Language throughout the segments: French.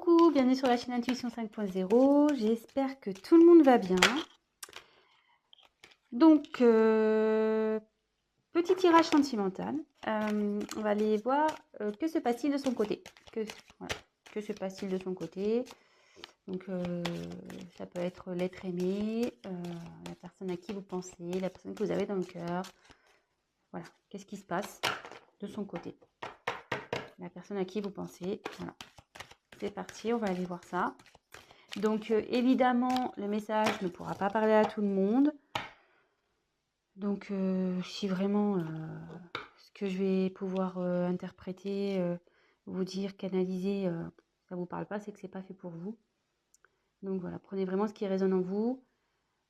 Coucou, bienvenue sur la chaîne Intuition 5.0. J'espère que tout le monde va bien. Donc, petit tirage sentimental. On va aller voir que se passe-t-il de son côté. Que se passe-t-il de son côté. Donc, ça peut être l'être aimé, la personne à qui vous pensez, la personne que vous avez dans le cœur. Voilà, qu'est-ce qui se passe de son côté. La personne à qui vous pensez, voilà. C'est parti, on va aller voir ça. Donc, évidemment, le message ne pourra pas parler à tout le monde. Donc, si vraiment ce que je vais pouvoir interpréter, vous dire, canaliser, ça ne vous parle pas, c'est que ce n'est pas fait pour vous. Donc, voilà, prenez vraiment ce qui résonne en vous.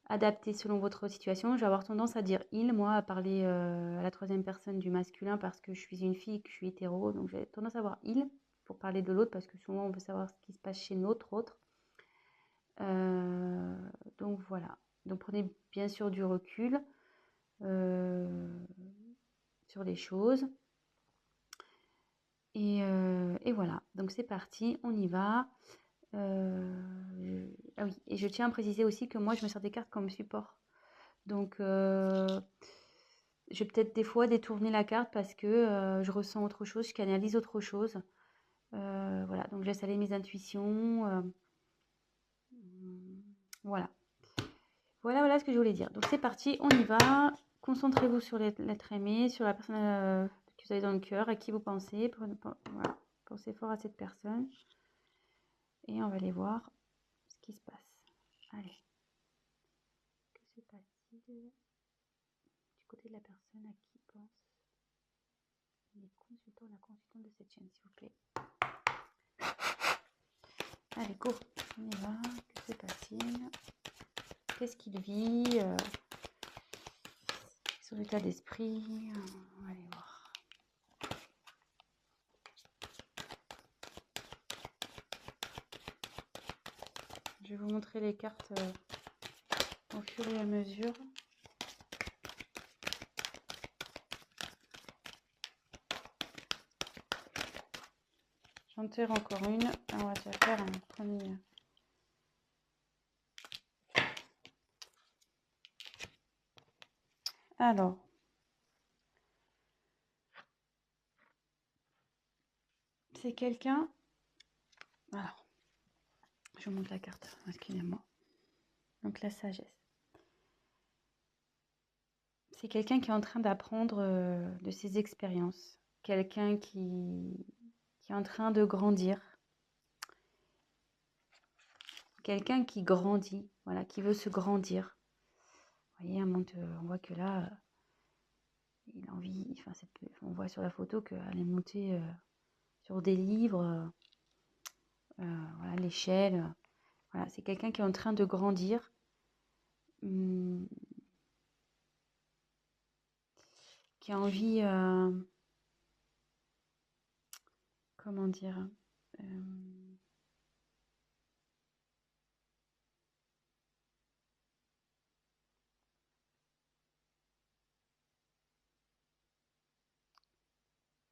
Adaptez selon votre situation. Je vais avoir tendance à dire « il », moi, à parler à la troisième personne du masculin parce que je suis une fille et que je suis hétéro. Donc, j'ai tendance à avoir « il » pour parler de l'autre parce que souvent, on veut savoir ce qui se passe chez notre autre. Donc voilà, donc prenez bien sûr du recul sur les choses et voilà, donc c'est parti, on y va. Ah oui, et je tiens à préciser aussi que moi je me sers des cartes comme support, donc je vais peut-être des fois détourner la carte parce que je ressens autre chose, je canalise autre chose. Voilà, donc je laisse aller mes intuitions. Voilà. Voilà ce que je voulais dire. Donc c'est parti, on y va. Concentrez-vous sur l'être aimé, sur la personne que vous avez dans le cœur, à qui vous pensez. Voilà. Pensez fort à cette personne. Et on va aller voir ce qui se passe. Allez. Que se passe-t-il du côté de la personne à qui pense les consultants, la consultante de cette chaîne, s'il vous plaît. Allez, go. On y va. Que se passe-t-il? Qu'est-ce qu'il vit? Son état d'esprit. On va aller voir. Je vais vous montrer les cartes au fur et à mesure. J'en tire encore une. On va déjà faire un premier. Alors. C'est quelqu'un. Alors. Je monte la carte. Excusez-moi. Donc la sagesse. C'est quelqu'un qui est en train d'apprendre de ses expériences. Quelqu'un qui est en train de grandir. Quelqu'un qui grandit. Voilà, qui veut se grandir. Vous voyez, on voit que là, il a envie. Enfin, on voit sur la photo qu'elle est montée sur des livres. Voilà, l'échelle. Voilà, c'est quelqu'un qui est en train de grandir. Qui a envie, comment dire,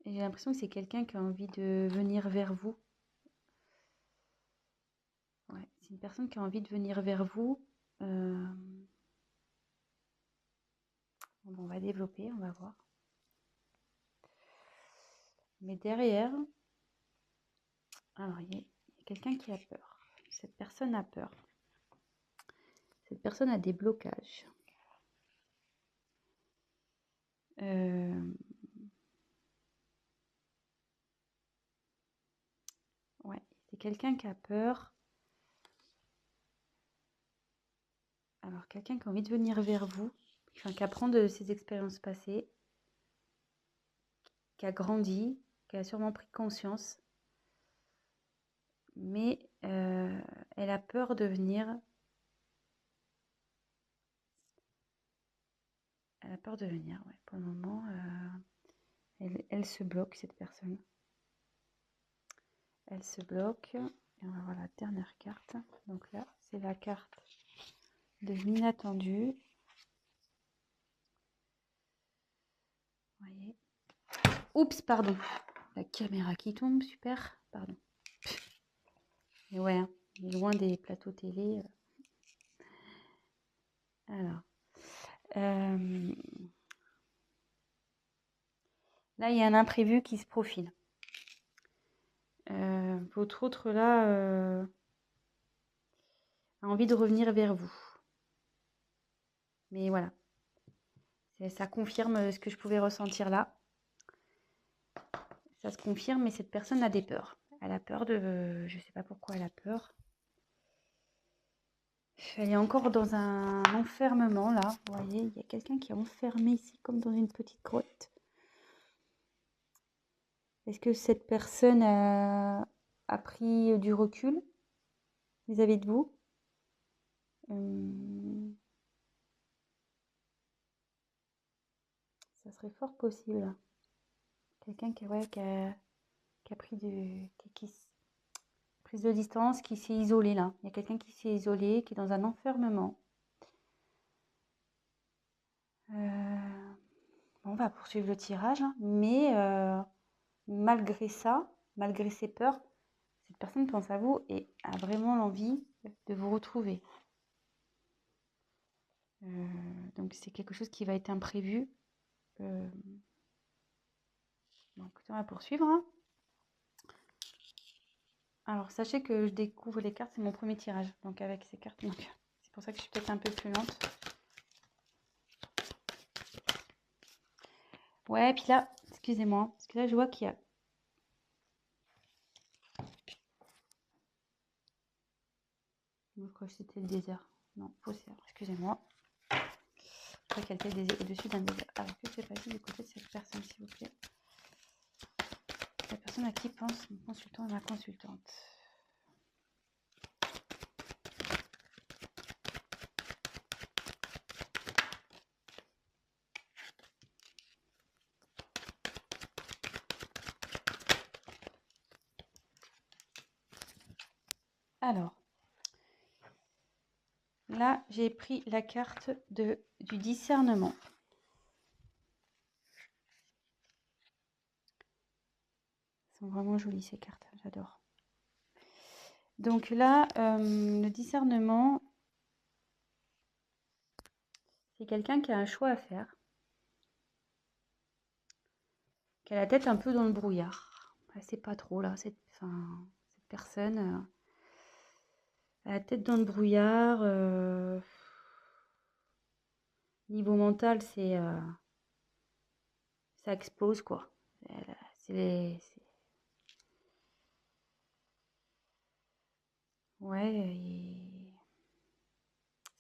j'ai l'impression que c'est quelqu'un qui a envie de venir vers vous. Ouais, c'est une personne qui a envie de venir vers vous. Bon, on va développer, on va voir. Mais derrière, alors il y a quelqu'un qui a peur. Cette personne a peur. Cette personne a des blocages. Ouais, c'est quelqu'un qui a peur. Alors, quelqu'un qui a envie de venir vers vous, enfin, qui apprend de ses expériences passées, qui a grandi, qui a sûrement pris conscience, mais elle a peur de venir. Elle a peur de venir, ouais. Pour le moment, elle se bloque, cette personne. Elle se bloque. Et on va voir la dernière carte. Donc là, c'est la carte de l'inattendu. Vous voyez. Oups, pardon. La caméra qui tombe, super. Pardon. Et ouais, hein, loin des plateaux télé. Alors, euh, là, il y a un imprévu qui se profile. Votre autre, là, a envie de revenir vers vous. Mais voilà, ça confirme ce que je pouvais ressentir là. Ça se confirme, mais cette personne a des peurs. Elle a peur de... Je sais pas pourquoi elle a peur. Elle est encore dans un enfermement, là. Vous voyez, il y a quelqu'un qui est enfermé ici, comme dans une petite grotte. Est-ce que cette personne a pris du recul vis-à-vis de vous? Ça serait fort possible. Quelqu'un qui, ouais, qui a pris prise de distance, qui s'est isolé là. Il y a quelqu'un qui s'est isolé, qui est dans un enfermement. On va poursuivre le tirage, hein, mais malgré ça, malgré ses peurs, cette personne pense à vous et a vraiment l'envie de vous retrouver. Donc c'est quelque chose qui va être imprévu. Bon, écoutez, on va poursuivre, hein. Alors sachez que je découvre les cartes, c'est mon premier tirage. Donc avec ces cartes, c'est pour ça que je suis peut-être un peu plus lente. Ouais, puis là, excusez-moi, parce que là je vois qu'il y a... Je crois que c'était le désert. Non, faussaire, excusez-moi. Je crois qu'elle était au-dessus d'un désert. Alors que c'est passé du côté de cette personne, s'il vous plaît? La personne à qui pense mon consultant et ma consultante. Alors, là, j'ai pris la carte du discernement. Elles sont vraiment jolies ces cartes, j'adore. Donc là, le discernement, c'est quelqu'un qui a un choix à faire, qui a la tête un peu dans le brouillard. Elle sait pas trop là, cette personne a la tête dans le brouillard. Niveau mental, ça explose quoi. Ouais,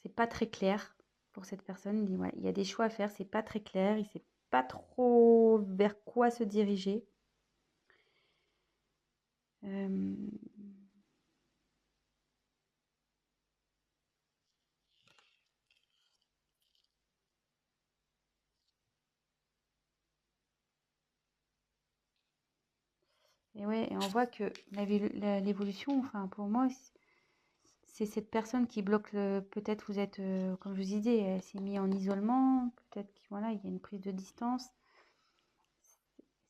c'est pas très clair pour cette personne. Il y a des choix à faire, c'est pas très clair. Il sait pas trop vers quoi se diriger. Et ouais, et on voit que l'évolution, enfin pour moi, c'est cette personne qui bloque peut-être vous êtes, comme je vous disais, elle s'est mise en isolement, peut-être qu'il voilà, il y a une prise de distance.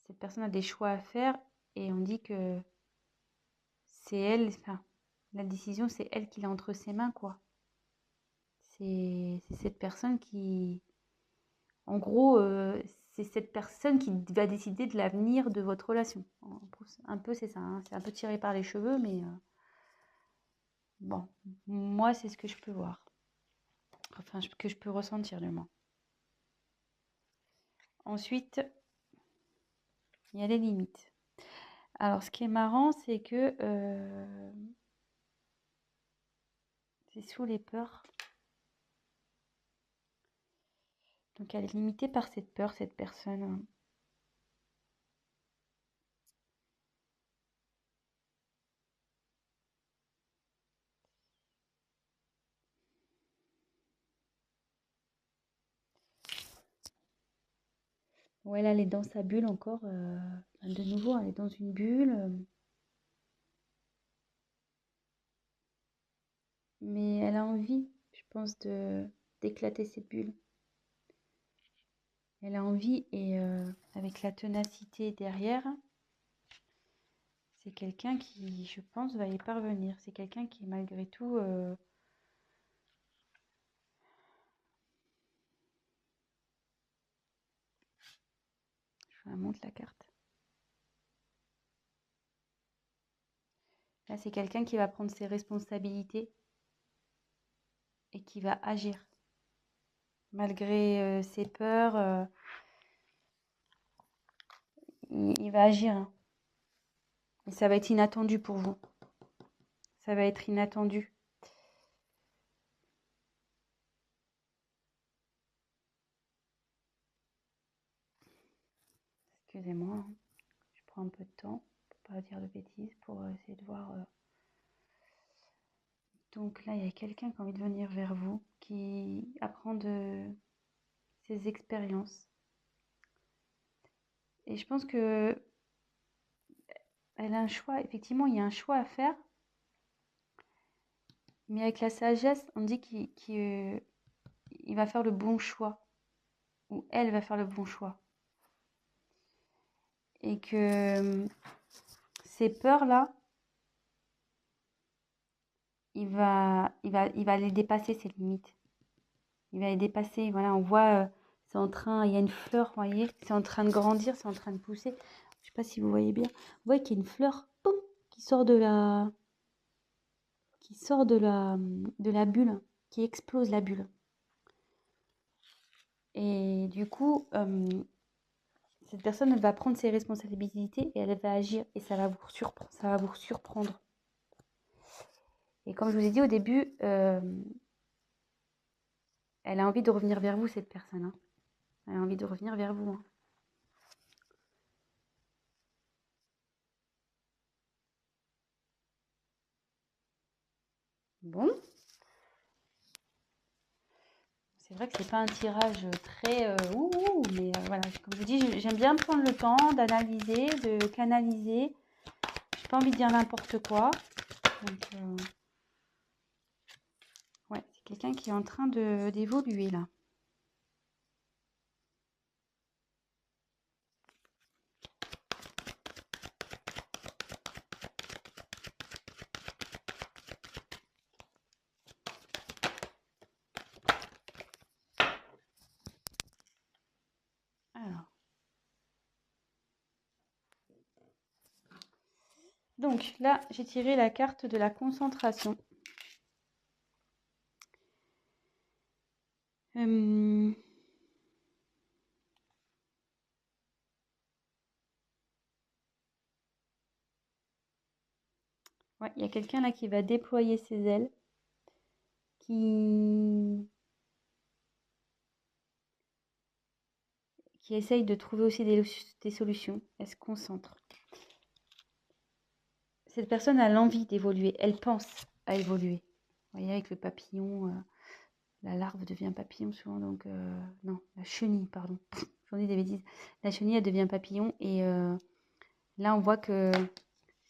Cette personne a des choix à faire et on dit que c'est elle, enfin, la décision, c'est elle qui l'a entre ses mains, quoi. C'est cette personne qui, en gros, c'est cette personne qui va décider de l'avenir de votre relation. Un peu, c'est ça, hein. C'est un peu tiré par les cheveux, mais bon, moi, c'est ce que je peux voir. Enfin, que je peux ressentir, du moins. Ensuite, il y a les limites. Alors, ce qui est marrant, c'est que c'est sous les peurs. Donc, elle est limitée par cette peur, cette personne. Ouais, là, elle est dans sa bulle encore. De nouveau, elle est dans une bulle. Mais elle a envie, je pense, d'éclater cette bulle. Elle a envie et avec la ténacité derrière, c'est quelqu'un qui, je pense, va y parvenir. C'est quelqu'un qui, malgré tout, je vous la montre la carte. Là, c'est quelqu'un qui va prendre ses responsabilités et qui va agir. Malgré ses peurs, il va agir. Hein. Et ça va être inattendu pour vous. Ça va être inattendu. Excusez-moi, hein. Je prends un peu de temps pour pas dire de bêtises, pour essayer de voir. Donc là, il y a quelqu'un qui a envie de venir vers vous, qui apprend de ses expériences. Et je pense que elle a un choix. Effectivement, il y a un choix à faire. Mais avec la sagesse, on dit qu'il va faire le bon choix. Ou elle va faire le bon choix. Et que ces peurs-là, il va les dépasser, ces limites. Il va les dépasser. Voilà, on voit, c'est en train, il y a une fleur, vous voyez, c'est en train de grandir, c'est en train de pousser. Je ne sais pas si vous voyez bien. Vous voyez qu'il y a une fleur, boum, qui sort de la bulle, qui explose la bulle. Et du coup, cette personne va prendre ses responsabilités et elle va agir et ça va vous surprendre. Et comme je vous ai dit au début, elle a envie de revenir vers vous, cette personne. Hein. Elle a envie de revenir vers vous. Hein. Bon. C'est vrai que c'est pas un tirage très mais voilà, comme je vous dis, j'aime bien prendre le temps d'analyser, de canaliser. J'ai pas envie de dire n'importe quoi. Donc, ouais, c'est quelqu'un qui est en train d'évoluer là. Alors. Donc là, j'ai tiré la carte de la concentration. Ouais, il y a quelqu'un là qui va déployer ses ailes, qui essaye de trouver aussi des solutions. Elle se concentre. Cette personne a l'envie d'évoluer. Elle pense à évoluer. Vous voyez, avec le papillon, la larve devient papillon souvent. Donc, non, la chenille, pardon. J'en dis des bêtises. La chenille, elle devient papillon. Et là, on voit que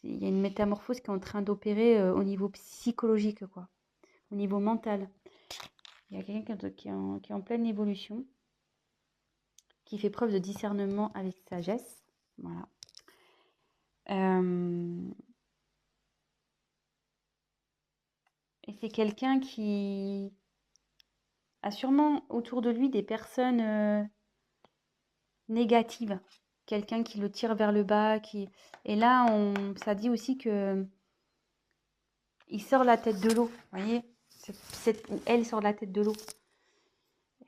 il y a une métamorphose qui est en train d'opérer au niveau psychologique, quoi. Au niveau mental. Il y a quelqu'un qui est en pleine évolution, qui fait preuve de discernement avec sagesse. Voilà. Et c'est quelqu'un qui a sûrement autour de lui des personnes négatives. Quelqu'un qui le tire vers le bas. Et là, ça dit aussi que il sort la tête de l'eau. Vous voyez, ou elle sort la tête de l'eau.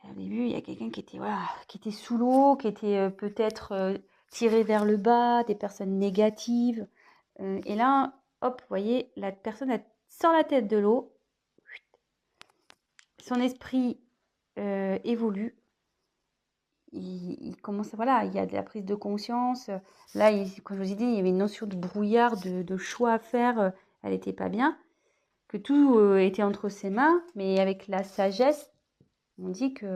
Au début, il y a quelqu'un qui était sous l'eau, qui était peut-être tiré vers le bas, des personnes négatives. Et là, hop, vous voyez, la personne elle sort la tête de l'eau. Son esprit évolue. Il commence, voilà, il y a de la prise de conscience. Là, comme je vous ai dit, il y avait une notion de brouillard, de choix à faire. Elle n'était pas bien. Que tout était entre ses mains, mais avec la sagesse, on dit qu'il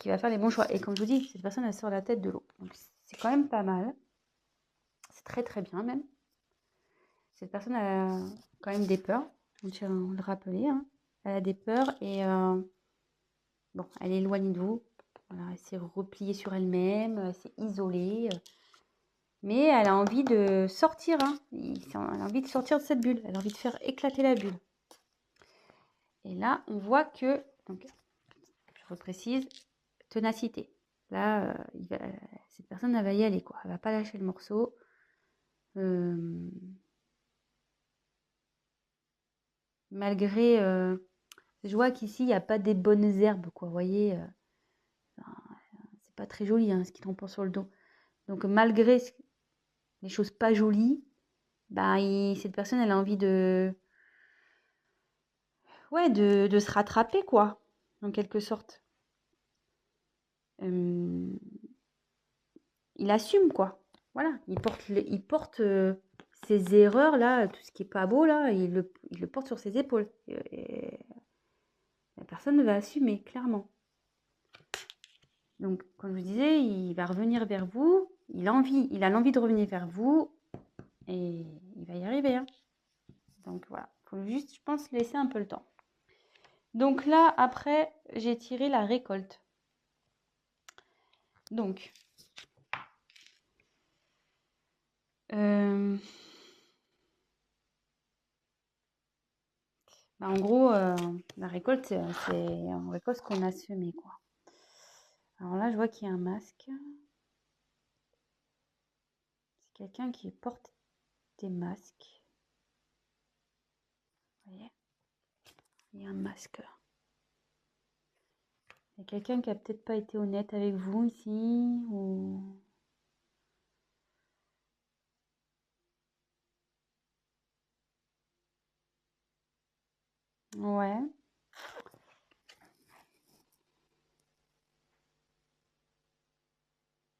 va faire les bons choix. Et comme je vous dis, cette personne, elle sort la tête de l'eau. Donc, c'est quand même pas mal. C'est très, très bien, même. Cette personne a quand même des peurs. On tient à le rappeler. Hein. Elle a des peurs et bon, elle est éloignée de vous. Voilà, elle s'est repliée sur elle-même. Elle s'est isolée. Mais elle a envie de sortir, hein. Elle a envie de sortir de cette bulle. Elle a envie de faire éclater la bulle. Et là, on voit que, donc, je reprécise, ténacité. Là, cette personne, elle va y aller, quoi. Elle va pas lâcher le morceau. Malgré, je vois qu'ici, il n'y a pas des bonnes herbes, quoi. Vous voyez, c'est pas très joli, hein, ce qui tombe sur le dos. Donc, malgré les choses pas jolies, bah, cette personne, elle a envie ouais, de se rattraper, quoi, en quelque sorte. Il assume, quoi. Voilà, il porte ses erreurs, là, tout ce qui est pas beau, là, il le porte sur ses épaules. Et la personne va assumer, clairement. Donc, comme je vous disais, il va revenir vers vous, il a l'envie de revenir vers vous, et il va y arriver, hein. Donc, voilà, il faut juste, je pense, laisser un peu le temps. Donc là, après, j'ai tiré la récolte. Donc, bah, en gros, la récolte, c'est on récolte ce qu'on a semé, quoi. Alors là, je vois qu'il y a un masque. C'est quelqu'un qui porte des masques. Vous voyez? Il y a un masque. Il y a quelqu'un qui a peut-être pas été honnête avec vous ici, ou... Ouais.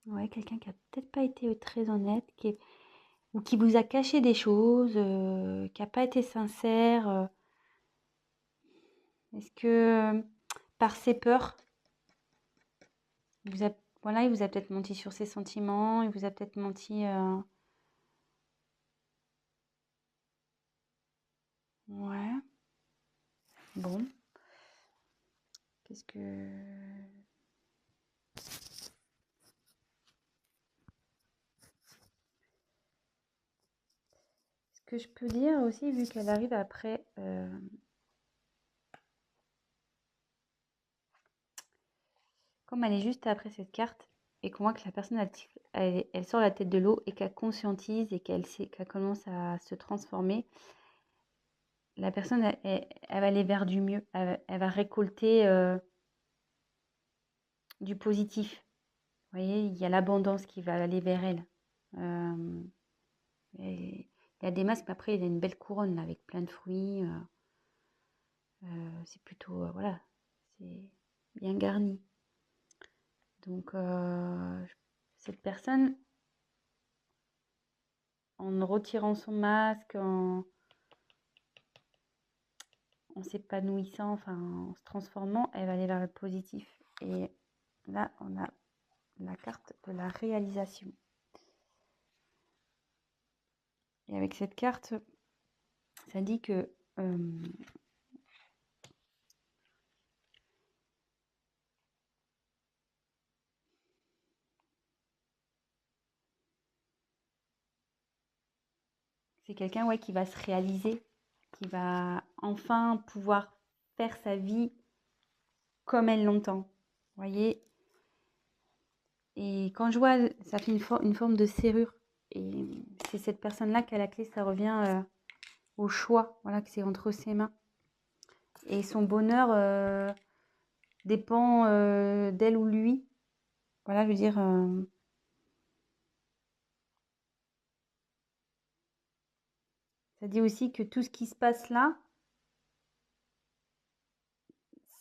Ouais, quelqu'un qui a peut-être pas été très honnête, ou qui vous a caché des choses, qui a pas été sincère. Est-ce que par ses peurs, voilà, il vous a peut-être menti sur ses sentiments, il vous a peut-être menti. Ouais. Bon. Qu'est-ce que ce que je peux dire aussi, vu qu'elle arrive après, comme elle est juste après cette carte, et qu'on voit que la personne elle sort la tête de l'eau et qu'elle conscientise et qu'elle commence à se transformer, la personne elle va aller vers du mieux, elle va récolter du positif. Vous voyez, il y a l'abondance qui va aller vers elle. Euh, et il y a des masques, mais après il y a une belle couronne là, avec plein de fruits. C'est plutôt, voilà, c'est bien garni. Donc, cette personne, en retirant son masque, en s'épanouissant, enfin, en se transformant, elle va aller vers le positif. Et là, on a la carte de la réalisation. Et avec cette carte, ça dit que c'est quelqu'un, ouais, qui va se réaliser, qui va enfin pouvoir faire sa vie comme elle l'entend. Vous voyez? Et quand je vois, ça fait une forme de serrure. Et c'est cette personne-là qui a la clé, ça revient au choix, voilà, que c'est entre ses mains. Et son bonheur dépend d'elle ou lui. Voilà, je veux dire, ça dit aussi que tout ce qui se passe là,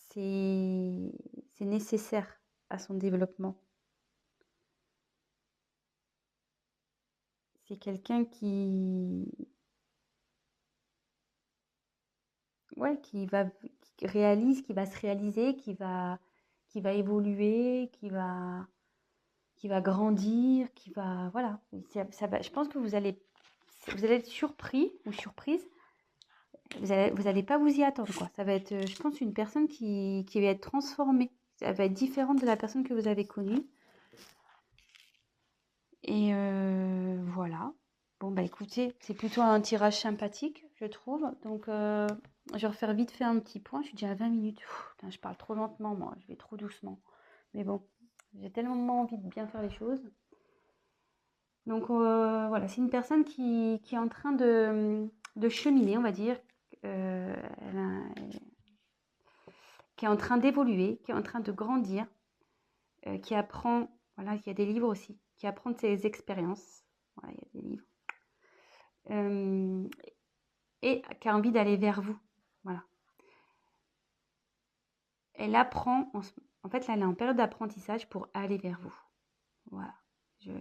c'est nécessaire à son développement. C'est quelqu'un ouais, qui réalise, qui va se réaliser, qui va évoluer, qui va grandir, qui va, voilà. Je pense que vous allez être surpris ou surprise. Vous allez pas vous y attendre, quoi. Ça va être, je pense, une personne qui va être transformée. Ça va être différente de la personne que vous avez connue. Et voilà. Bon, bah écoutez, c'est plutôt un tirage sympathique, je trouve. Donc, je vais refaire vite fait un petit point. Je suis déjà à 20 minutes. Putain, je parle trop lentement, moi. Je vais trop doucement. Mais bon, j'ai tellement envie de bien faire les choses. Donc, voilà, c'est une personne qui est en train de cheminer, on va dire. Qui est en train d'évoluer, qui est en train de grandir, qui apprend, voilà, il y a des livres aussi, qui apprend de ses expériences. Voilà, il y a des livres. Et qui a envie d'aller vers vous. Voilà. Elle apprend, en fait, là, elle est en période d'apprentissage pour aller vers vous. Voilà. C'est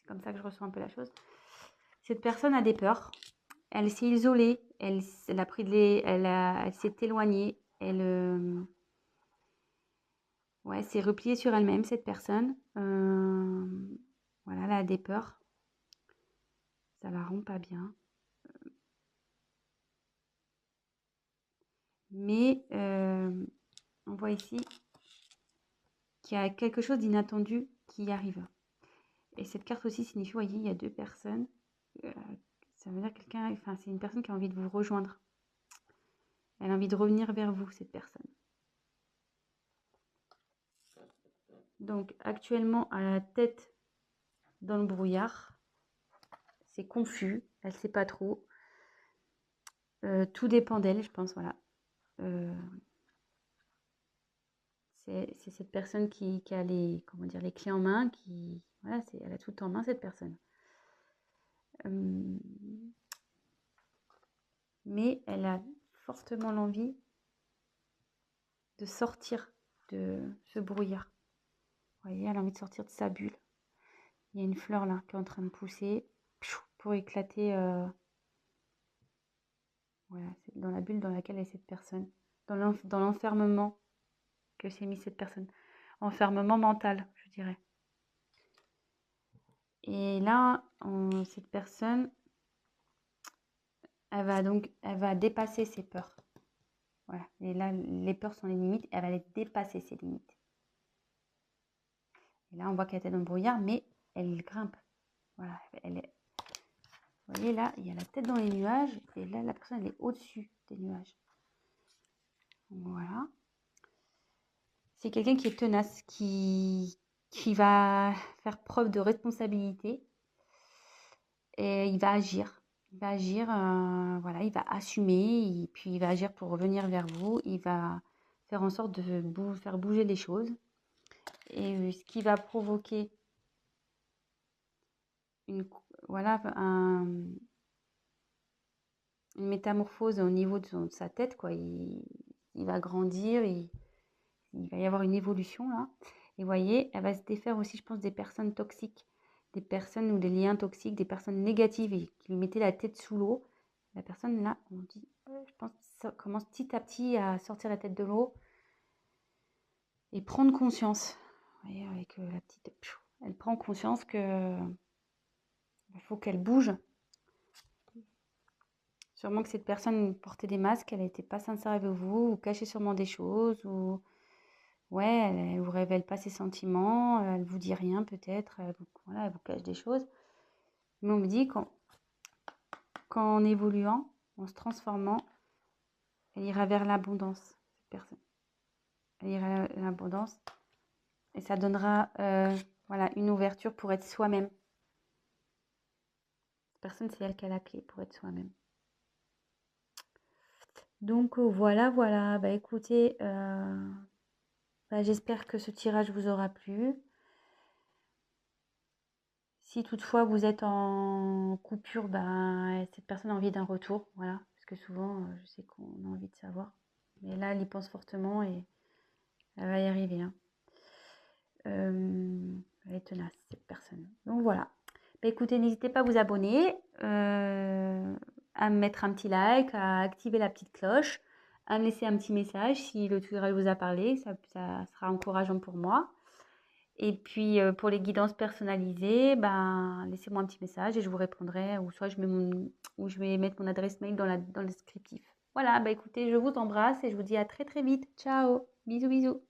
comme ça que je ressens un peu la chose. Cette personne a des peurs. Elle s'est isolée. Elle a pris elle s'est éloignée. Elle s'est repliée sur elle-même, cette personne. Voilà, elle a des peurs. Ça la rend pas bien. Mais on voit ici qu'il y a quelque chose d'inattendu qui arrive. Et cette carte aussi signifie, vous voyez, il y a deux personnes. Ça veut dire quelqu'un, enfin, c'est une personne qui a envie de vous rejoindre. Elle a envie de revenir vers vous, cette personne. Donc, actuellement, à la tête dans le brouillard, c'est confus, elle ne sait pas trop. Tout dépend d'elle, je pense, voilà. C'est cette personne qui a les, comment dire, les clés en main, voilà, elle a tout en main, cette personne. Mais elle a fortement l'envie de sortir de ce brouillard. Vous voyez, elle a envie de sortir de sa bulle. Il y a une fleur là qui est en train de pousser pour éclater. Voilà, c'est dans la bulle dans laquelle est cette personne. Dans l'enfermement que s'est mis cette personne. Enfermement mental, je dirais. Et là, cette personne, elle va dépasser ses peurs. Voilà. Et là, les peurs sont les limites. Elle va les dépasser, ses limites. Et là, on voit qu'elle était dans le brouillard, mais elle grimpe. Voilà. Vous voyez, là, il y a la tête dans les nuages. Et là, la personne, elle est au-dessus des nuages. Voilà. C'est quelqu'un qui est tenace, qui va faire preuve de responsabilité. Et il va agir. Il va agir, voilà, il va assumer. Et puis, il va agir pour revenir vers vous. Il va faire en sorte de faire bouger les choses. Et ce qui va provoquer une métamorphose au niveau de sa tête, quoi. Il va grandir, il va y avoir une évolution là. Et vous voyez, elle va se défaire aussi, je pense, des personnes toxiques, des personnes ou des liens toxiques, des personnes négatives et qui lui mettaient la tête sous l'eau. La personne là, on dit, je pense, ça commence petit à petit à sortir la tête de l'eau et prendre conscience. Vous voyez, avec la petite, elle prend conscience que il faut qu'elle bouge. Sûrement que cette personne portait des masques, elle n'était pas sincère avec vous, ou cachait sûrement des choses, ou ouais, elle vous révèle pas ses sentiments, elle vous dit rien peut-être, voilà, elle vous cache des choses. Mais on me dit qu'en évoluant, en se transformant, elle ira vers l'abondance, cette personne. Elle ira vers l'abondance et ça donnera voilà, une ouverture pour être soi-même. Cette personne, c'est elle qui a la clé pour être soi-même. Donc voilà. Bah écoutez, j'espère que ce tirage vous aura plu. Si toutefois vous êtes en coupure, cette personne a envie d'un retour, voilà. Parce que souvent, je sais qu'on a envie de savoir. Mais là, elle y pense fortement et elle va y arriver. Hein. Elle est tenace, cette personne. Donc voilà. Écoutez, n'hésitez pas à vous abonner, à me mettre un petit like, à activer la petite cloche, à me laisser un petit message si le tirage vous a parlé. Ça sera encourageant pour moi. Et puis, pour les guidances personnalisées, laissez-moi un petit message et je vous répondrai ou soit je vais mettre mon adresse mail dans le descriptif. Voilà, écoutez, je vous embrasse et je vous dis à très, très vite. Ciao! Bisous, bisous!